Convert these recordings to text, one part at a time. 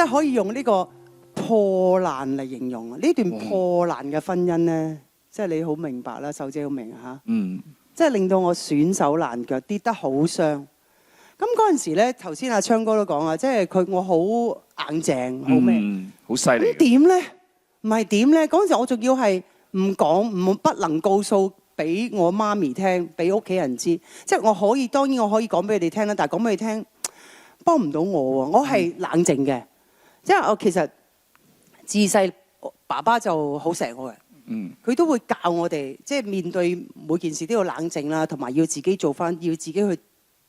真係可以用呢個破爛嚟形容啊！呢段破爛嘅婚姻咧，即係你好明白啦，秀姐好明嚇。即係令到我損手爛腳，跌得好傷。咁嗰陣時咧，頭先阿昌哥都講啊，即係我好硬淨，好咩？好犀利。咁點咧？唔係點咧？嗰陣時我仲要係唔講，不能告訴俾我媽咪聽，俾屋企人知。即係我可以，當然我可以講俾佢哋聽啦，但係講俾佢聽幫唔到我喎。我係冷靜嘅，即係我其實自細爸爸就好錫我嘅。佢都會教我哋，即係面對每件事都要冷靜啦，同埋要自己做翻，要自己去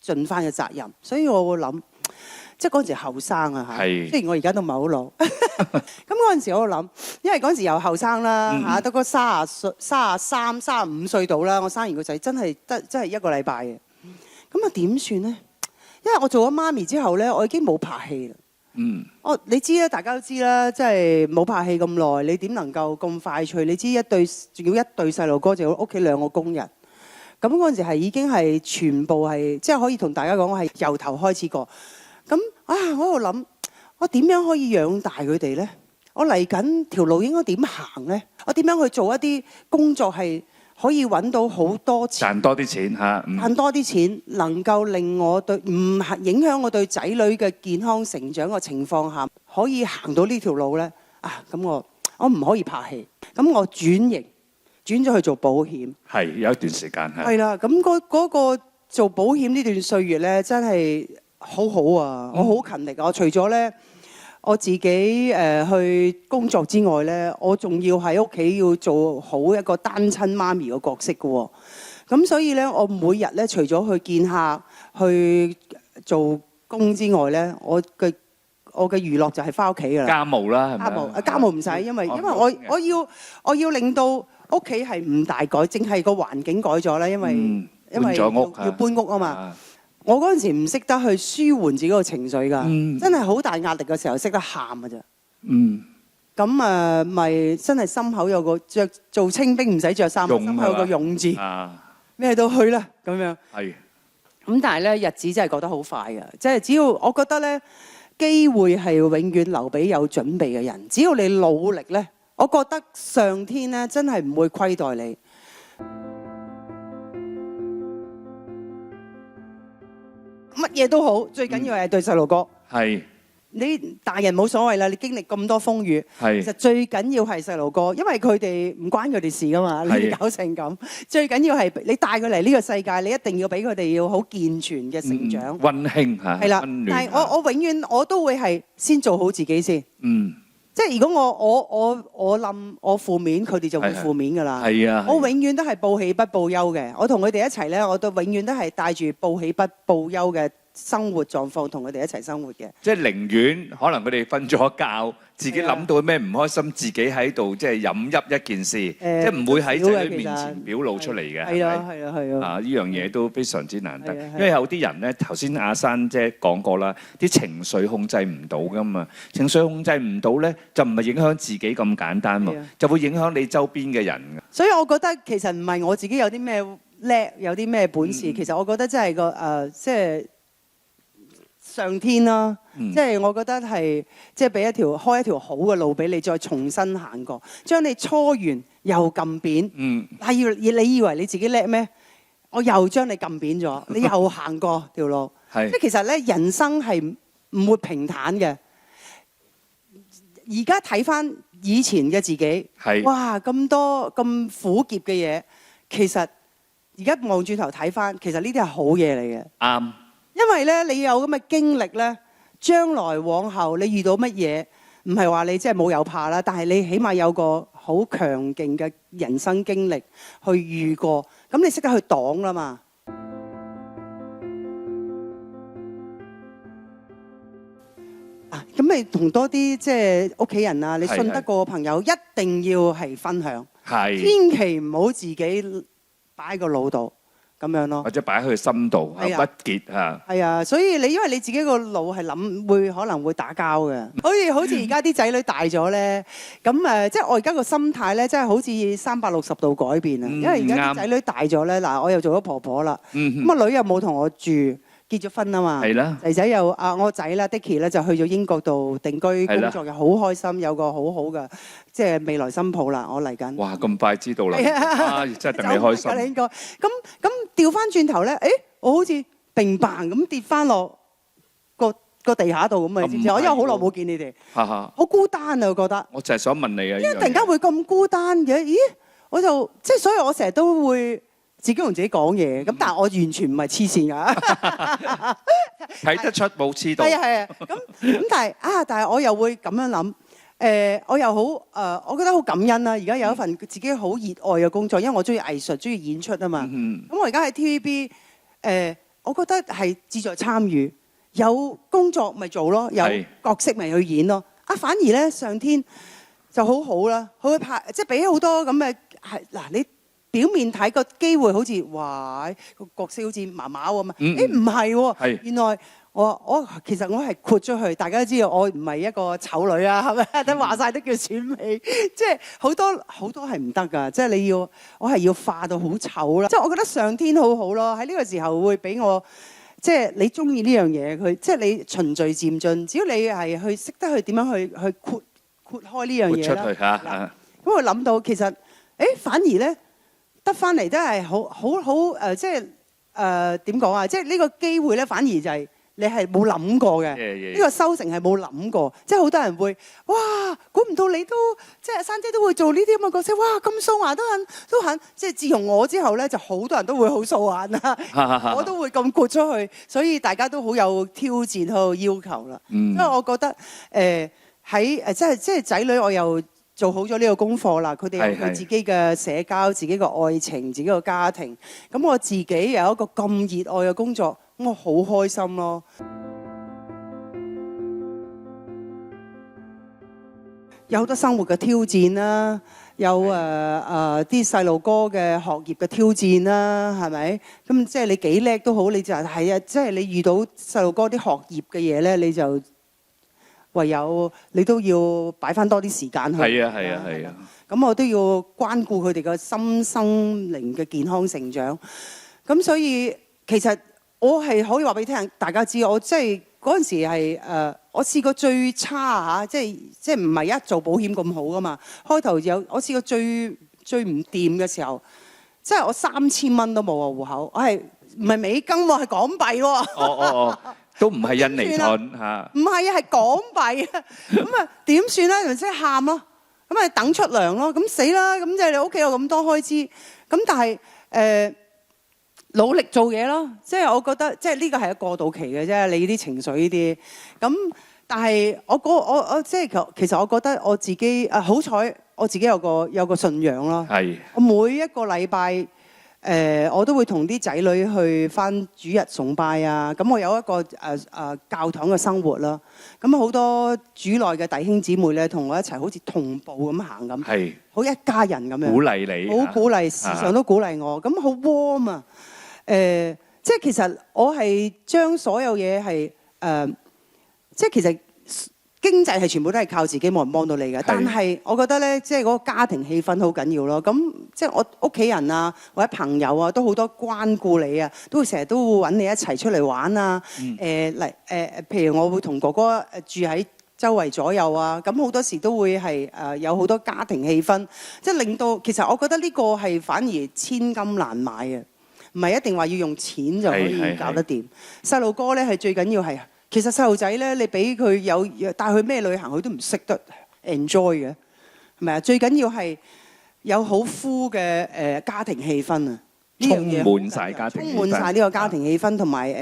盡翻嘅責任。所以我會諗，即係嗰陣時後生啊嚇，雖然我而家都唔係好老。咁嗰陣時我諗，因為嗰陣時又後生啦嚇，得個33、35歲到啦。我生完個仔真係一個禮拜嘅。咁啊點算咧？因為我做咗媽咪之後咧，我已經冇拍戲啦。你知啦，大家都知啦，即係冇拍戲咁耐，你點能夠咁快脆？你知仲要一對細路哥，就屋企2個工人。咁嗰陣時係已經係全部係，即係可以同大家講，我係由頭開始過。咁我喺度諗，我點樣可以養大佢哋咧？我嚟緊條路應該點行咧？我點樣去做一啲工作係可以揾到好多錢，賺多啲錢嚇，賺多啲錢，能夠令我對唔影響我對仔女嘅健康成長嘅情況下，可以行到呢條路咧。咁我唔可以拍戲，咁我轉咗去做保險。係有一段時間係。係啦，咁嗰個做保險呢段歲月咧，真係好好啊！我好勤力啊！我除咗咧我自己去工作之外咧，我仲要喺屋企要做好一個單親媽咪嘅角色嘅喎。咁所以咧，我每日咧除咗去見客、去做工之外咧，我嘅娛樂就係翻屋企㗎啦。家務啦，係咪？家務唔使，因為我要令到屋企係唔大改，淨係個環境改咗啦，因為要搬屋啊嘛。我嗰陣時唔識得去舒緩自己個情緒㗎，真係好大壓力嘅時候識得喊㗎咋。咁咪真係心口有個做清兵唔使着衫，心口有個勇字，咩都去啦咁樣。係。咁但係咧日子真係過得好快㗎，即係只要我覺得咧機會係永遠留俾有準備嘅人，只要你努力咧，我覺得上天咧真係唔會虧待你。乜嘢都好，最緊要係對細路哥。係。你大人冇所謂啦，你經歷咁多風雨，其實最緊要係細路哥，因為佢哋唔關佢哋事噶嘛，你搞成咁。最緊要係你帶佢嚟呢個世界，你一定要俾佢哋要好健全嘅成長。溫馨嚇，係啦。但係我永遠我都會係先做好自己先。即係如果我冧我負面，佢哋就會負面㗎啦。係啊，我永遠都係報喜不報憂嘅。我同佢哋一齊咧，我都永遠都係帶住報喜不報憂嘅生活狀況同佢哋一齊生活嘅。即係寧願可能佢哋瞓咗覺，自己諗到咩唔開心，自己喺度即係飲泣一件事，即係唔會喺仔女面前表露出嚟嘅。係啊，係啊，係啊。啊，呢樣嘢都非常之難得，因為有啲人咧，頭先阿珊姐講過啦，啲情緒控制唔到㗎嘛，情緒控制唔到咧，就唔係影響自己咁簡單喎，就會影響你周邊嘅人。所以我覺得其實唔係我自己有啲咩叻，有啲咩本事，其實我覺得真係個即係上天啦，即係我覺得係即係俾開一條好嘅路俾你，再重新行過，將你搓完又撳扁。你以為你自己叻咩？我又將你撳扁咗，你又行過條路。即係其實咧，人生係唔會平坦嘅。而家睇翻以前嘅自己，哇咁多咁苦澀嘅嘢，其實而家望轉頭睇翻，其實呢啲係好嘢嚟嘅。啱。因為咧，你有咁嘅經歷咧，將來往後你遇到乜嘢，唔係話你即係冇有怕啦，但係你起碼有個好強勁嘅人生經歷去遇過，咁你識得去擋啦嘛。咁你同多啲即係屋企人啊，你信得過嘅朋友，一定要係分享，千祈唔好自己擺喺個腦度。咁樣咯，或者擺喺佢心度，鬱結嚇。係啊，所以因為你自己個腦係諗可能會打交嘅。好似而家啲仔女大咗咧，咁即係我而家個心態咧，真係好似360度改變啊！因為而家啲仔女大咗咧，嗱我又做咗婆婆啦，咁個女又冇同我住，結結咗婚啊嘛，係啦，仔仔又我仔啦 Dicky 咧就去咗英國度定居工作，又好開心，有個好好嘅即係未來新抱啦，我嚟緊。哇！咁快知道啦，真係戥你開心。你應該咁調翻轉頭咧，我好似砰砰咁跌翻落個地下度咁啊！知唔知？我因為好耐冇見你哋，好孤單啊！我覺得。我就係想問你啊，因為突然間會咁孤單嘅，咦？我就即係，所以我成日都會自己同自己講嘢。咁但係我完全唔係黐線㗎，睇得出冇黐到。係啊，咁但係我又會咁樣諗，我又好我覺得好感恩啦。而家有一份自己好熱愛嘅工作，因為我中意藝術，中意演出啊嘛。咁我而家喺 TVB，我覺得係志在參與。有工作咪做咯，有角色咪去演咯。反而咧上天就好好啦，佢會派即係俾好多咁嘅係嗱，你表面睇個機會好似哇個角色好似麻麻喎嘛，唔係喎，原來我其實我係豁出去，大家都知道我唔係一個醜女啊，係咪？都話晒都叫選美，即係好多係唔得㗎，即係我係要化到好醜啦。即係我覺得上天好好咯，喺呢個時候會俾我。即係你中意呢樣嘢，佢即係你循序漸進。只要你係去識得去點樣去豁開呢樣嘢啦。豁出去嚇。咁我諗到其實，反而咧得翻嚟都係好即係點講啊？即係呢個機會咧，反而就係你係冇諗過嘅。呢個收成係冇諗過。即係好多人會哇，估唔到你都即係珊姐都會做呢啲咁嘅角色。哇，咁素顏都肯。即係自從我之後咧，就好多人都會好素顏啦。我都會咁豁出去，所以大家都好有挑戰，好有要求啦。因為我覺得喺即係仔女，我又做好咗呢個功課啦。佢哋有佢自己嘅社交、自己嘅愛情、自己嘅家庭。咁我自己有一個咁熱愛嘅工作，我好開心咯。有好多生活嘅挑戰啦，有啲細路哥嘅學業嘅挑戰啦，係咪？咁即係你幾叻都好，你就係啊！即係你遇到細路哥啲學業嘅嘢咧，你就唯有你都要擺翻多啲時間去。係啊！咁我都要關顧佢哋嘅心生靈嘅健康成長。咁所以其實我係可以話俾你聽，大家知我即係嗰陣時係我試過最差嚇，即係唔係一做保險咁好噶嘛？開頭我試過最唔掂嘅時候，即係我3000蚊都冇啊戶口，我係唔係美金喎，係港幣喎。都唔係印尼盾嚇。唔係啊，係港幣啊。咁啊點算咧？咪即係喊咯。咁啊等出糧咯。咁死啦！咁即係你屋企有咁多開支。咁但係努力做嘢咯，即係我覺得，即係呢個係一個過渡期嘅啫。你啲情緒呢啲，咁但係我即係其實我覺得我自己好彩，我自己有個信仰咯。係。我每一個禮拜我都會同啲仔女去返主日崇拜啊。咁我有一個教堂嘅生活啦。咁好多主內嘅弟兄姊妹咧，同我一齊好似同步咁行咁。係。好一家人咁樣。鼓勵你。好鼓勵，時常都鼓勵我。咁好 warm 啊！即係其實我係將所有嘢係即係其實經濟係全部都係靠自己，冇人幫到你嘅。但係我覺得咧，即係嗰個家庭氣氛好緊要咯。咁即係我屋企人啊，或者朋友啊，都好多關顧你啊，都會成日都會揾你一齊出嚟玩啊。譬如我會同哥哥住喺周圍左右啊，咁好多時都會係有好多家庭氣氛，即係令到其實我覺得呢個係反而千金難買嘅。唔係一定話要用錢就可以搞得掂。細路哥咧係最緊要係，其實細路仔咧你俾佢帶佢咩旅行，佢都唔識得 enjoy 嘅，係咪啊？最緊要係有好 full 嘅家庭氣氛啊！充滿晒家庭氣氛，充滿晒呢個家庭氣氛，同埋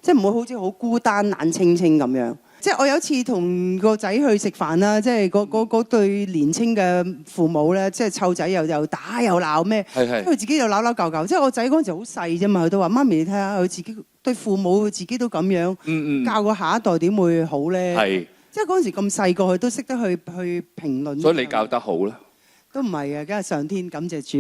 即係唔會好似好孤單冷清清咁樣。即係我有一次同個仔去食飯啦，即係嗰對年青嘅父母咧，即係湊仔又打又鬧咩，因為佢自己又鬧鬧教教。即係我仔嗰陣時好細啫嘛，佢都話媽咪你睇下佢自己對父母佢自己都咁樣，教個下一代點會好咧？係即係嗰陣時咁細個，佢都識得去評論。所以你教得好啦。都唔係嘅，梗係上天感謝主。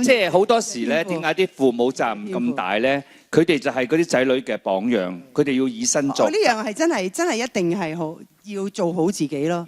即係好多時咧，點解啲父母責任咁大咧？佢哋就係嗰啲仔女嘅榜樣，佢哋要以身作則。呢樣係真係一定係好要做好自己咯。